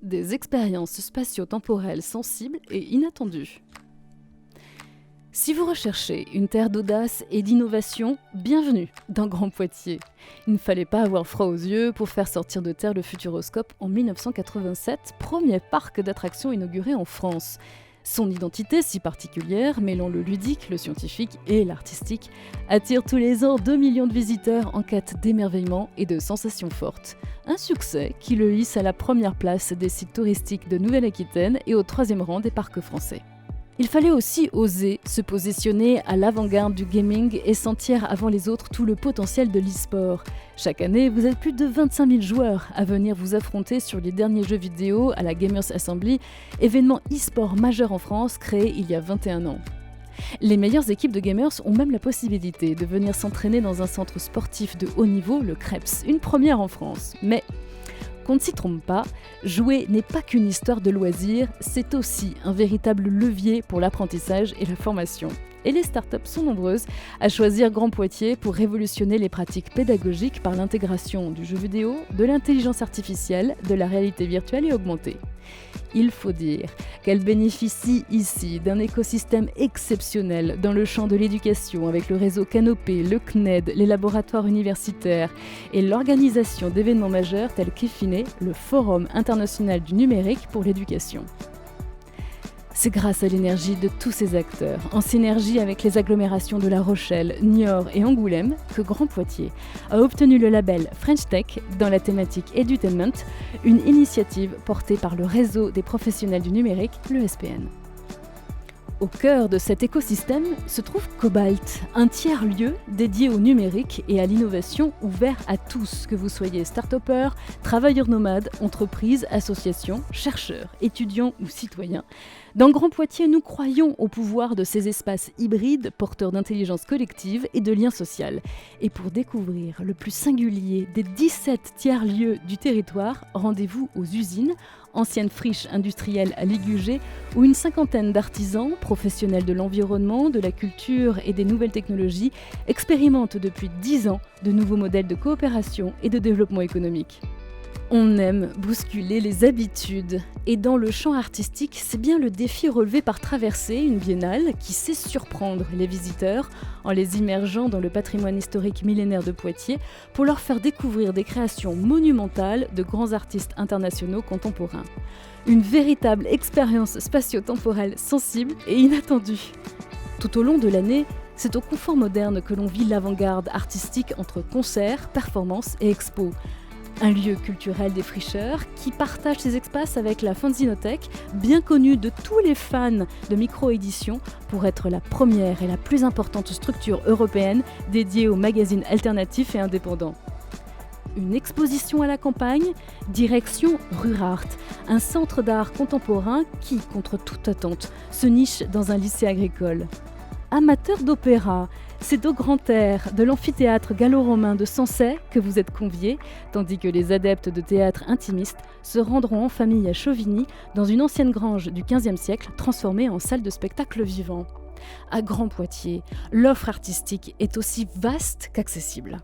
des expériences spatio-temporelles sensibles et inattendues. Si vous recherchez une terre d'audace et d'innovation, bienvenue dans Grand Poitiers. Il ne fallait pas avoir froid aux yeux pour faire sortir de terre le Futuroscope en 1987, premier parc d'attractions inauguré en France. Son identité si particulière, mêlant le ludique, le scientifique et l'artistique, attire tous les ans 2 millions de visiteurs en quête d'émerveillement et de sensations fortes. Un succès qui le hisse à la première place des sites touristiques de Nouvelle-Aquitaine et au 3e rang des parcs français. Il fallait aussi oser se positionner à l'avant-garde du gaming et sentir avant les autres tout le potentiel de l'e-sport. Chaque année, vous êtes plus de 25 000 joueurs à venir vous affronter sur les derniers jeux vidéo à la Gamers Assembly, événement e-sport majeur en France créé il y a 21 ans. Les meilleures équipes de gamers ont même la possibilité de venir s'entraîner dans un centre sportif de haut niveau, le Krebs, une première en France. Mais qu'on ne s'y trompe pas, jouer n'est pas qu'une histoire de loisirs, c'est aussi un véritable levier pour l'apprentissage et la formation. Et les startups sont nombreuses à choisir Grand Poitiers pour révolutionner les pratiques pédagogiques par l'intégration du jeu vidéo, de l'intelligence artificielle, de la réalité virtuelle et augmentée. Il faut dire qu'elle bénéficie ici d'un écosystème exceptionnel dans le champ de l'éducation avec le réseau Canopé, le CNED, les laboratoires universitaires et l'organisation d'événements majeurs tels qu'EFINE, le Forum international du numérique pour l'éducation. C'est grâce à l'énergie de tous ces acteurs, en synergie avec les agglomérations de La Rochelle, Niort et Angoulême, que Grand Poitiers a obtenu le label French Tech dans la thématique Edutainment, une initiative portée par le réseau des professionnels du numérique, le SPN. Au cœur de cet écosystème se trouve Cobalt, un tiers-lieu dédié au numérique et à l'innovation ouvert à tous, que vous soyez start-upper, travailleurs nomades, entreprises, associations, chercheurs, étudiants ou citoyens. Dans Grand Poitiers, nous croyons au pouvoir de ces espaces hybrides porteurs d'intelligence collective et de lien social. Et pour découvrir le plus singulier des 17 tiers-lieux du territoire, rendez-vous aux usines, anciennes friches industrielles à Ligugé, où une cinquantaine d'artisans, professionnels de l'environnement, de la culture et des nouvelles technologies, expérimentent depuis 10 ans de nouveaux modèles de coopération et de développement économique. On aime bousculer les habitudes, et dans le champ artistique, c'est bien le défi relevé par Traversée, une biennale qui sait surprendre les visiteurs en les immergeant dans le patrimoine historique millénaire de Poitiers pour leur faire découvrir des créations monumentales de grands artistes internationaux contemporains. Une véritable expérience spatio-temporelle sensible et inattendue. Tout au long de l'année, c'est au confort moderne que l'on vit l'avant-garde artistique entre concerts, performances et expos. Un lieu culturel défricheur qui partage ses espaces avec la Fanzinothèque, bien connue de tous les fans de micro-édition pour être la première et la plus importante structure européenne dédiée aux magazines alternatifs et indépendants. Une exposition à la campagne, direction Rurart, un centre d'art contemporain qui, contre toute attente, se niche dans un lycée agricole. Amateurs d'opéra, c'est au grand air de l'amphithéâtre gallo-romain de Sancey que vous êtes conviés, tandis que les adeptes de théâtre intimiste se rendront en famille à Chauvigny, dans une ancienne grange du XVe siècle transformée en salle de spectacle vivant. À Grand Poitiers, l'offre artistique est aussi vaste qu'accessible.